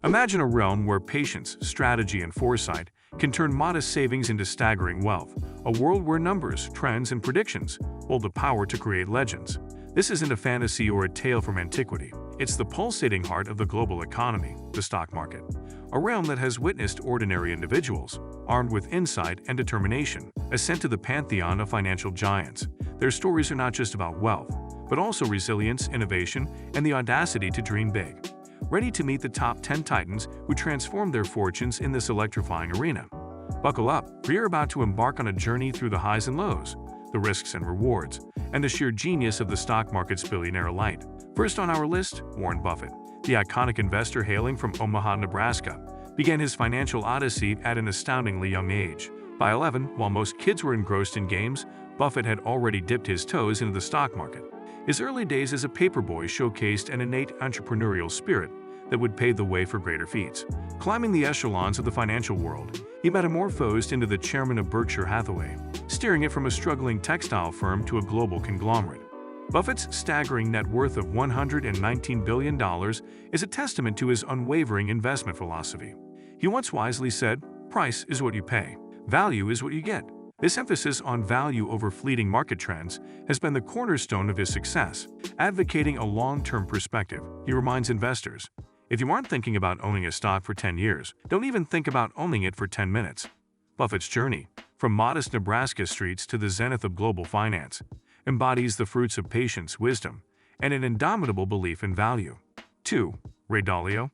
Imagine a realm where patience, strategy, and foresight can turn modest savings into staggering wealth, a world where numbers, trends, and predictions hold the power to create legends. This isn't a fantasy or a tale from antiquity. It's the pulsating heart of the global economy, the stock market, a realm that has witnessed ordinary individuals, armed with insight and determination, ascend to the pantheon of financial giants. Their stories are not just about wealth, but also resilience, innovation, and the audacity to dream big. Ready to meet the top 10 titans who transformed their fortunes in this electrifying arena? Buckle up, for you're about to embark on a journey through the highs and lows, the risks and rewards, and the sheer genius of the stock market's billionaire elite. First on our list, Warren Buffett, the iconic investor hailing from Omaha, Nebraska, began his financial odyssey at an astoundingly young age. By 11, while most kids were engrossed in games, Buffett had already dipped his toes into the stock market. His early days as a paperboy showcased an innate entrepreneurial spirit that would pave the way for greater feats. Climbing the echelons of the financial world, he metamorphosed into the chairman of Berkshire Hathaway, steering it from a struggling textile firm to a global conglomerate. Buffett's staggering net worth of $119 billion is a testament to his unwavering investment philosophy. He once wisely said, "Price is what you pay. Value is what you get." This emphasis on value over fleeting market trends has been the cornerstone of his success. Advocating a long-term perspective, he reminds investors, if you aren't thinking about owning a stock for 10 years, don't even think about owning it for 10 minutes. Buffett's journey, from modest Nebraska streets to the zenith of global finance, embodies the fruits of patience, wisdom, and an indomitable belief in value. 2. Ray Dalio.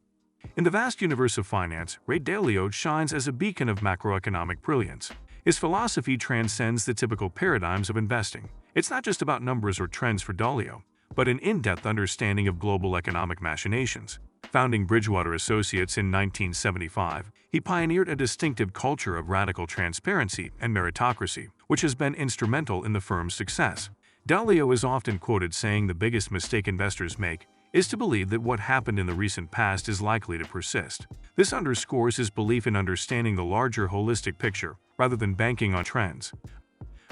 In the vast universe of finance, Ray Dalio shines as a beacon of macroeconomic brilliance. His philosophy transcends the typical paradigms of investing. It's not just about numbers or trends for Dalio, but an in-depth understanding of global economic machinations. Founding Bridgewater Associates in 1975, he pioneered a distinctive culture of radical transparency and meritocracy, which has been instrumental in the firm's success. Dalio is often quoted saying the biggest mistake investors make is to believe that what happened in the recent past is likely to persist. This underscores his belief in understanding the larger holistic picture rather than banking on trends.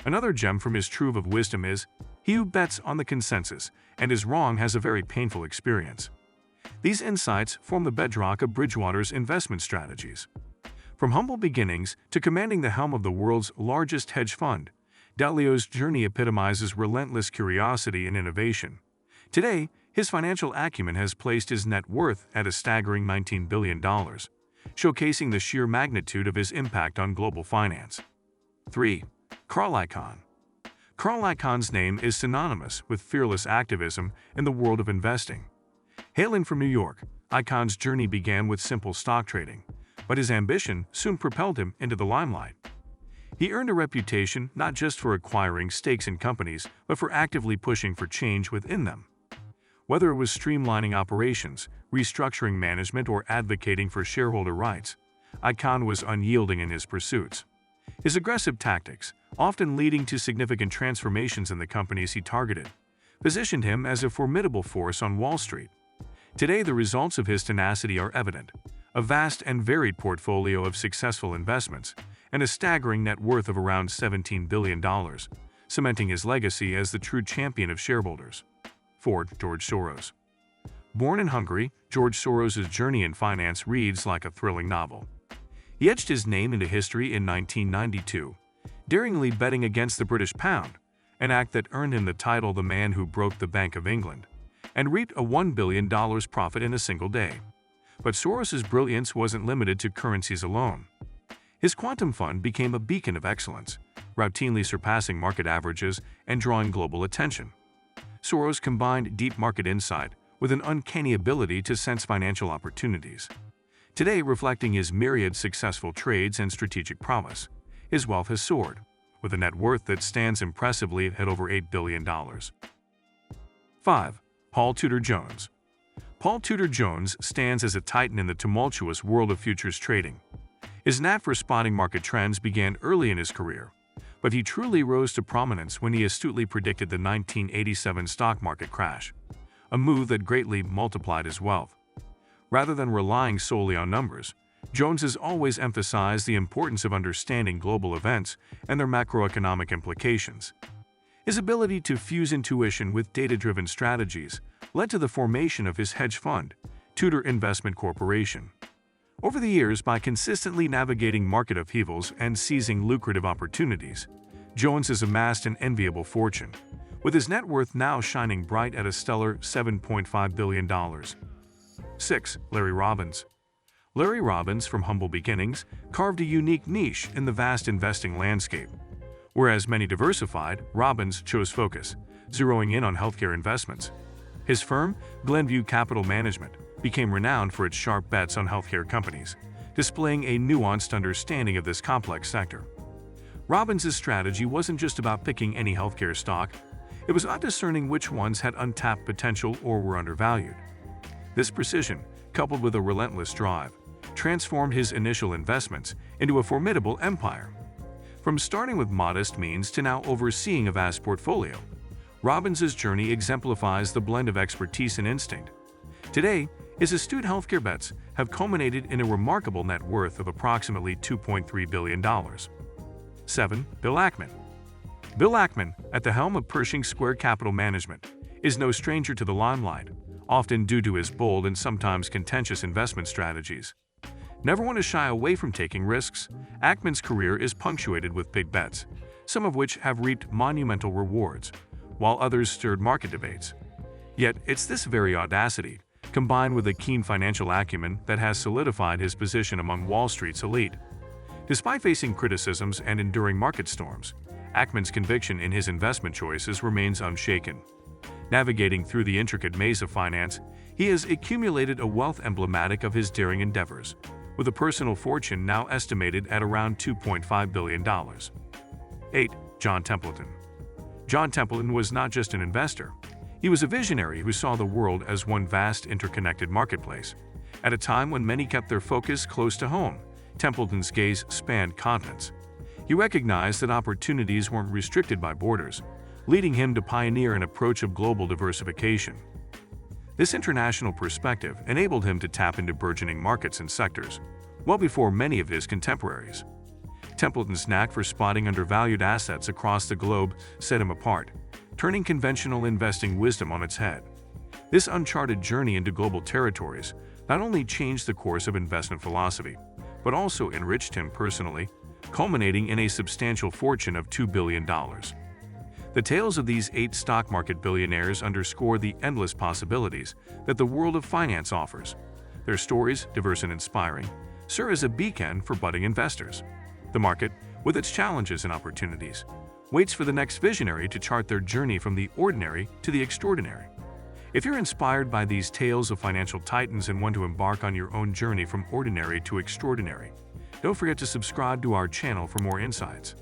Another gem from his trove of wisdom is, "He who bets on the consensus and is wrong has a very painful experience." These insights form the bedrock of Bridgewater's investment strategies. From humble beginnings to commanding the helm of the world's largest hedge fund, Dalio's journey epitomizes relentless curiosity and innovation. Today, his financial acumen has placed his net worth at a staggering $19 billion, showcasing the sheer magnitude of his impact on global finance. 3. Carl Icahn. Carl Icahn's name is synonymous with fearless activism in the world of investing. Hailing from New York, Icahn's journey began with simple stock trading, but his ambition soon propelled him into the limelight. He earned a reputation not just for acquiring stakes in companies, but for actively pushing for change within them. Whether it was streamlining operations, restructuring management, or advocating for shareholder rights, Icahn was unyielding in his pursuits. His aggressive tactics, often leading to significant transformations in the companies he targeted, positioned him as a formidable force on Wall Street. Today, the results of his tenacity are evident: a vast and varied portfolio of successful investments, and a staggering net worth of around $17 billion, cementing his legacy as the true champion of shareholders. 4. George Soros. Born in Hungary, George Soros' journey in finance reads like a thrilling novel. He etched his name into history in 1992, daringly betting against the British pound, an act that earned him the title "the man who broke the Bank of England," and reaped a $1 billion profit in a single day. But Soros' brilliance wasn't limited to currencies alone. His quantum fund became a beacon of excellence, routinely surpassing market averages and drawing global attention. Soros combined deep market insight with an uncanny ability to sense financial opportunities. Today, reflecting his myriad successful trades and strategic prowess, his wealth has soared, with a net worth that stands impressively at over $8 billion. 5. Paul Tudor Jones. Paul Tudor Jones stands as a titan in the tumultuous world of futures trading. His knack for spotting market trends began early in his career, but he truly rose to prominence when he astutely predicted the 1987 stock market crash, a move that greatly multiplied his wealth. Rather than relying solely on numbers, Jones has always emphasized the importance of understanding global events and their macroeconomic implications. His ability to fuse intuition with data-driven strategies led to the formation of his hedge fund, Tudor Investment Corporation. Over the years, by consistently navigating market upheavals and seizing lucrative opportunities, Jones has amassed an enviable fortune, with his net worth now shining bright at a stellar $7.5 billion. 6. Larry Robbins. Larry Robbins, from humble beginnings, carved a unique niche in the vast investing landscape. Whereas many diversified, Robbins chose focus, zeroing in on healthcare investments. His firm, Glenview Capital Management, became renowned for its sharp bets on healthcare companies, displaying a nuanced understanding of this complex sector. Robbins' strategy wasn't just about picking any healthcare stock, it was about discerning which ones had untapped potential or were undervalued. This precision, coupled with a relentless drive, transformed his initial investments into a formidable empire. From starting with modest means to now overseeing a vast portfolio, Robbins' journey exemplifies the blend of expertise and instinct. Today, his astute healthcare bets have culminated in a remarkable net worth of approximately $2.3 billion. 7. Bill Ackman. Bill Ackman, at the helm of Pershing Square Capital Management, is no stranger to the limelight, often due to his bold and sometimes contentious investment strategies. Never one to shy away from taking risks, Ackman's career is punctuated with big bets, some of which have reaped monumental rewards, while others stirred market debates. Yet it's this very audacity, combined with a keen financial acumen, that has solidified his position among Wall Street's elite. Despite facing criticisms and enduring market storms, Ackman's conviction in his investment choices remains unshaken. Navigating through the intricate maze of finance, he has accumulated a wealth emblematic of his daring endeavors, with a personal fortune now estimated at around $2.5 billion. 8. John Templeton. John Templeton was not just an investor. He was a visionary who saw the world as one vast interconnected marketplace. At a time when many kept their focus close to home, Templeton's gaze spanned continents. He recognized that opportunities weren't restricted by borders, leading him to pioneer an approach of global diversification. This international perspective enabled him to tap into burgeoning markets and sectors, well before many of his contemporaries. Templeton's knack for spotting undervalued assets across the globe set him apart, turning conventional investing wisdom on its head. This uncharted journey into global territories not only changed the course of investment philosophy, but also enriched him personally, culminating in a substantial fortune of $2 billion. The tales of these 8 stock market billionaires underscore the endless possibilities that the world of finance offers. Their stories, diverse and inspiring, serve as a beacon for budding investors. The market, with its challenges and opportunities, waits for the next visionary to chart their journey from the ordinary to the extraordinary. If you're inspired by these tales of financial titans and want to embark on your own journey from ordinary to extraordinary, don't forget to subscribe to our channel for more insights.